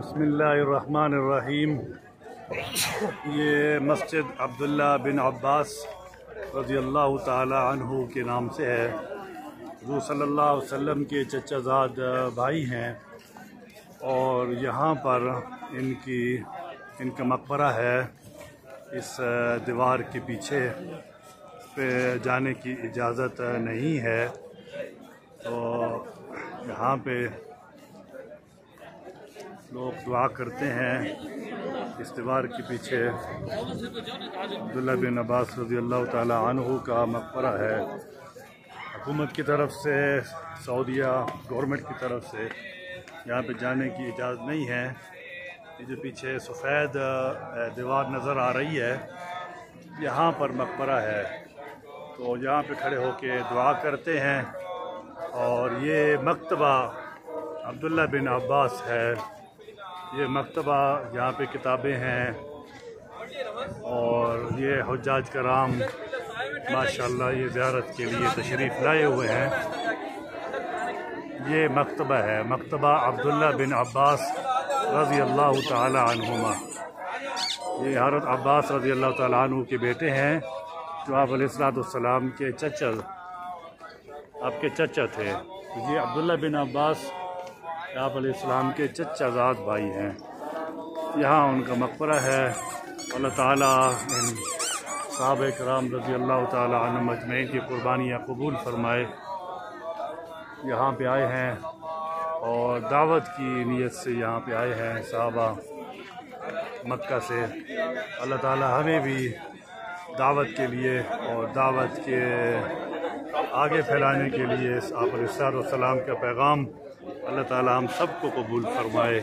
بسم اللہ الرحمن الرحیم۔ یہ مسجد عبداللہ بن عباس رضی اللہ تعالی عنہ کے نام سے ہے۔ حضور صلی اللہ علیہ وسلم کے چچا زاد بھائی ہیں اور یہاں پر ان کا مقبرہ ہے۔ اس دیوار کے پیچھے پہ جانے کی اجازت نہیں ہے، تو یہاں پہ لوگ دعا کرتے ہیں۔ اس دیوار کے پیچھے عبداللہ بن عباس رضی اللہ تعالی عنہ کا مقبرہ ہے۔ حکومت کی طرف سے، سعودیہ گورنمنٹ کی طرف سے یہاں پہ جانے کی اجازت نہیں ہے۔ یہ جو پیچھے سفید دیوار نظر آ رہی ہے، یہاں پر مقبرہ ہے، تو یہاں پہ کھڑے ہو کے دعا کرتے ہیں۔ اور یہ مکتبہ عبداللہ بن عباس ہے۔ یہ مکتبہ یہاں پہ کتابیں ہیں اور یہ حجاج کرام ماشاءاللہ یہ زیارت کے لیے تشریف لائے ہوئے ہیں۔ یہ مکتبہ ہے، مکتبہ عبداللہ بن عباس رضی اللہ تعالی عنہما۔ یہ حضرت عباس رضی اللہ تعالی عنہ کے بیٹے ہیں، جو آپ علیہ السلام کے چچا تھے۔ یہ عبداللہ بن عباس آپ علیہ السلام کے چچا زاد بھائی ہیں۔ یہاں ان کا مقبرہ ہے۔ اللہ تعالیٰ ان صحابہ کرام رضی اللہ تعالی عنہم اجمعین کی قربانیاں قبول فرمائے۔ یہاں پہ آئے ہیں اور دعوت کی نیت سے یہاں پہ آئے ہیں صحابہ مکہ سے۔ اللہ تعالیٰ ہمیں بھی دعوت کے لیے اور دعوت کے آگے پھیلانے کے لیے آپ علیہ السلام کا پیغام اللہ تعالیٰ ہم سب کو قبول فرمائے۔